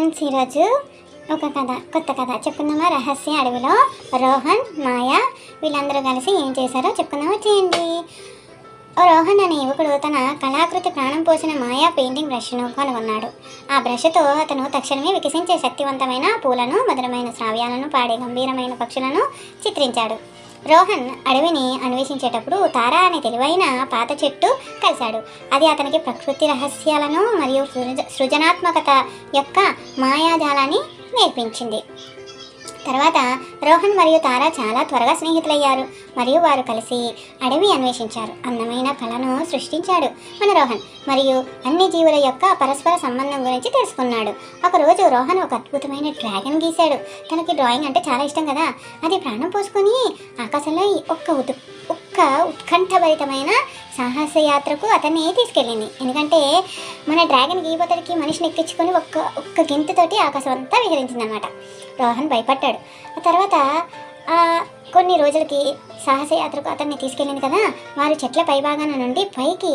Friends, ఈరోజు ఒక కథ, కొత్త కథ చెప్పుకుందామా. రహస్య అడవిలో రోహన్, మాయా వీళ్ళందరూ కలిసి ఏం చేశారో చెప్పుకుందామా. చేయండి. రోహన్ అనే యువకుడు తన కళాకృతి ప్రాణం పోసిన మాయా పెయింటింగ్ బ్రష్ను కనుగొన్నాడు. ఆ బ్రష్తో అతను తక్షణమే వికసించే శక్తివంతమైన పూలను, మధురమైన శ్రావ్యాలను, పాడే గంభీరమైన పక్షులను చిత్రించాడు. రోహన్ అడవిని అన్వేషించేటప్పుడు తారా అనే తెలివైన పాత చెట్టు కలిశాడు. అది అతనికి ప్రకృతి రహస్యాలను మరియు సృజనాత్మకత యొక్క మాయాజాలాన్ని నేర్పించింది. తర్వాత రోహన్ మరియు తారా చాలా త్వరగా స్నేహితులయ్యారు మరియు వారు కలిసి అడవి అన్వేషించారు. అందమైన కళను సృష్టించాడు మన రోహన్ మరియు అన్ని జీవుల యొక్క పరస్పర సంబంధం గురించి తెలుసుకున్నాడు. ఒకరోజు రోహన్ ఒక అద్భుతమైన డ్రాగన్ గీశాడు. తనకి డ్రాయింగ్ అంటే చాలా ఇష్టం కదా. అది ప్రాణం పోసుకొని ఆకాశంలో ఒక్క ఉత్కంఠభరితమైన సాహసయాత్రకు అతన్ని తీసుకెళ్ళింది. ఎందుకంటే మన డ్రాగన్ గీపోతడికి మనిషిని ఎక్కించుకొని ఒక్క గింతతోటి ఆకాశం అంతా విహరించిందనమాట. రోహన్ భయపడ్డాడు. ఆ తర్వాత కొన్ని రోజులకి సాహసయాత్రకు అతన్ని తీసుకెళ్ళింది కదా. వారు చెట్ల పైభాగాన నుండి పైకి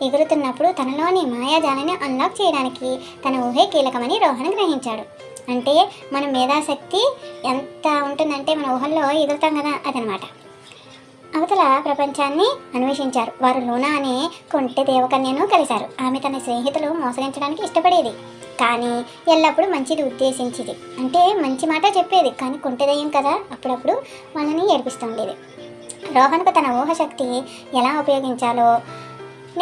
ఎగురుతున్నప్పుడు తనలోని మాయాజాలని అన్లాక్ చేయడానికి తన ఊహే కీలకమని రోహన్ గ్రహించాడు. అంటే మన మేధాశక్తి ఎంత ఉంటుందంటే మన ఊహల్లో ఎగురుతాం కదా, అదనమాట. అవతల ప్రపంచాన్ని అన్వేషించారు. వారు లూనా అనే కొంటె దేవకన్యను కలిశారు. ఆమె తన స్నేహితులు మోసగించడానికి ఇష్టపడేది, కానీ ఎల్లప్పుడూ మంచిది ఉద్దేశించేది. అంటే మంచి మాట చెప్పేది, కానీ కొంటె దయ్యం కదా, అప్పుడప్పుడు వాళ్ళని ఏడిపిస్తూ ఉండేది. రోహన్కు తన ఊహశక్తి ఎలా ఉపయోగించాలో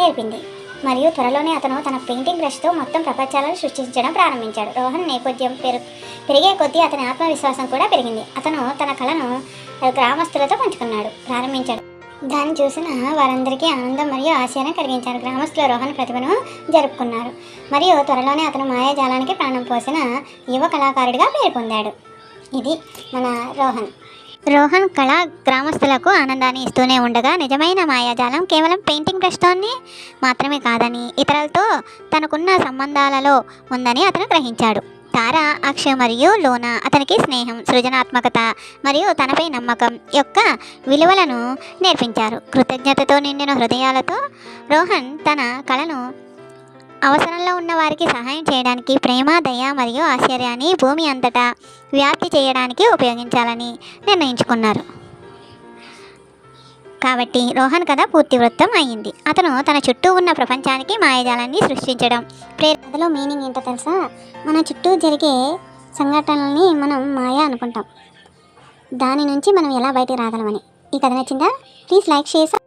నేర్పింది మరియు త్వరలోనే అతను తన పెయింటింగ్ బ్రష్తో మొత్తం ప్రపంచాలను సృష్టించడం ప్రారంభించాడు. రోహన్ నేపథ్యం పెరిగే కొద్దీ అతని ఆత్మవిశ్వాసం కూడా పెరిగింది. అతను తన కళను గ్రామస్తులతో ప్రారంభించాడు. దాన్ని చూసిన వారందరికీ ఆనందం మరియు ఆశ్చర్యం కలిగించారు. గ్రామస్తులు రోహన్ ప్రతిభను జరుపుకున్నారు మరియు త్వరలోనే అతను మాయాజాలానికి ప్రాణం పోసిన యువ కళాకారుడిగా పేరు పొందాడు. ఇది మన రోహన్ కళ గ్రామస్తులకు ఆనందాన్ని ఇస్తూనే ఉండగా, నిజమైన మాయాజాలం కేవలం పెయింటింగ్ బ్రష్తోనే మాత్రమే కాదని, ఇతరులతో తనకున్న సంబంధాలలో ఉందని అతను గ్రహించాడు. తారా, అక్షయ్ మరియు లోనా అతనికి స్నేహం, సృజనాత్మకత మరియు తనపై నమ్మకం యొక్క విలువలను నేర్పించారు. కృతజ్ఞతతో నిండిన హృదయాలతో రోహన్ తన కళను అవసరంలో ఉన్న వారికి సహాయం చేయడానికి, ప్రేమ, దయ మరియు ఆశ్చర్యాన్ని భూమి అంతటా వ్యాప్తి చేయడానికి ఉపయోగించాలని నిర్ణయించుకున్నారు. కాబట్టి రోహన్ కథ పూర్తి వృత్తం అయ్యింది. అతను తన చుట్టూ ఉన్న ప్రపంచానికి మాయాజాలాన్ని సృష్టించడం. కథలో మీనింగ్ ఏంటో తెలుసా? మన చుట్టూ జరిగే సంఘటనల్ని మనం మాయా అనుకుంటాం. దాని నుంచి మనం ఎలా బయటకు రాగలమని. ఈ కథ నచ్చిందా? Please like, share.